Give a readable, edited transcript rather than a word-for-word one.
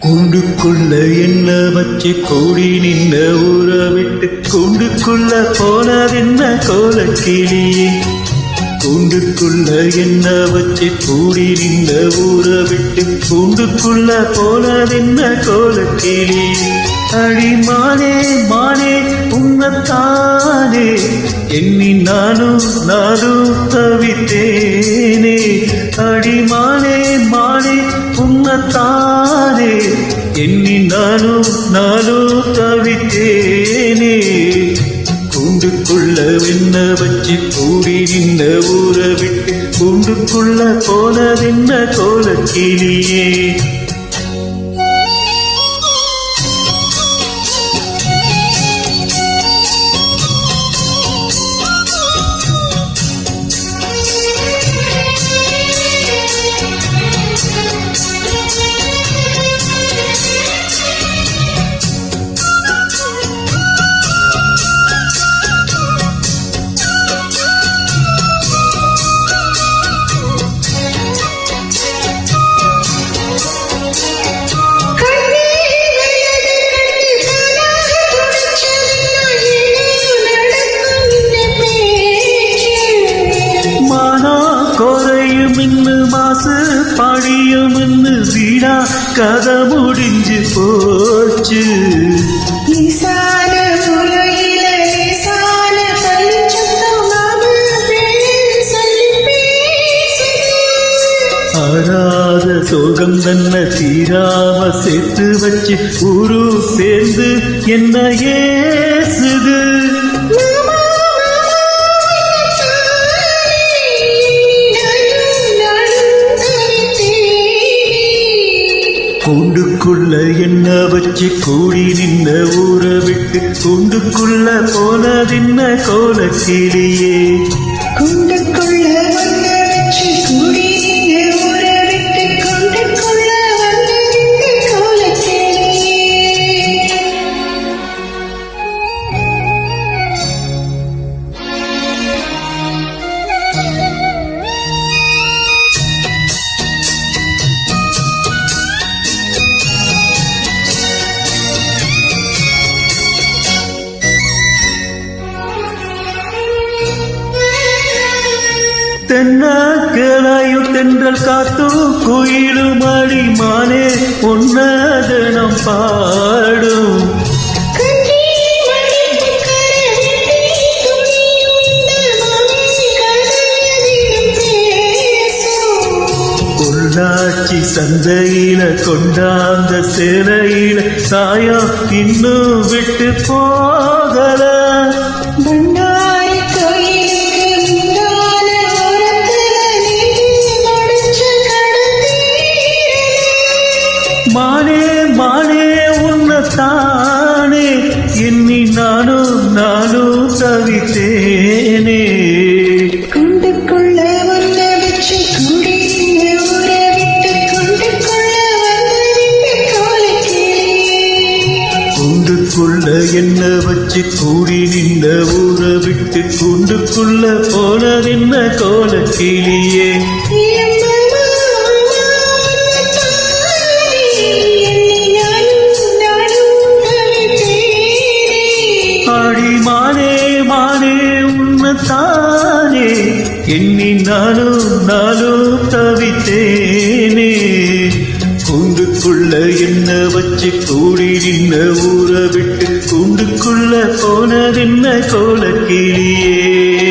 கூண்டுக்குள்ள என்ன வச்சு கூடி நின்ன ஊற விட்டு கூண்டுக்குள்ள போனதென்ன கோலக்கிளியே. கூண்டுக்குள்ள என்ன வச்சு கூடி நின்ன ஊற விட்டு கூண்டுக்குள்ள போனதென்ன கோலக்கிளியே. அடிமானே மானே உன்னத்தானே எண்ணி நானும் தவித்தேனே. அடிமானே மானே உன்னத்தானே எண்ணி நானும் தவித்தேனே. கூண்டுக்குள்ள வெண்ண வச்சு கூடி நின்ன ஊற விட்டு கூண்டுக்குள்ள போனதென்ன கோலக்கிளியே. மாசு பாடியும் வீடா கதை முடிஞ்சு போச்சு. ஆறாத சோகம் தன்ன தீராம சேர்த்து வச்சு ஊரு சேர்ந்து என்ன ஏசுது. கூண்டுக்குள்ள என்ன வச்சு கூடி நின்ன ஊற விட்டு கூண்டுக்குள்ள போனதென்ன கோலக்கிளியே. கூண்டுக்குள்ள வச்சு கூடி நின்ன ஊற விட்டு கூண்டுக்குள்ள வந்ததென்ன கோலக்கிளியே. தென்னாக்களாயும் தென்றல் காத்தும் குயிலும் அடிமானே உன்னதனம் பாடும். பொள்ளாச்சி சந்தையில கொண்டாந்த சேலையில சாயம் இன்னும் விட்டு போகல. மானே மானே உன்னத்தானே எண்ணி நானும் தவித்தேனே. கூண்டுக்குள்ள வந்த வச்சு கூடி நின்ன ஊற விட்டு கூண்டுக்குள்ள வந்ததென்ன கோலக்கிளியே. கூண்டுக்குள்ள என்ன வச்சு கூடி நின்ன ஊற விட்டு கூண்டுக்குள்ள போனதென்ன கோலக்கிளியே. மானே மானே உன்னத்தானே எண்ணி நானும் தவித்தேனே. கூண்டுக்குள்ள என்ன வச்சு கூடி நின்ன ஊற விட்டு கூண்டுக்குள்ள போனதென்ன கோலக்கிளியே.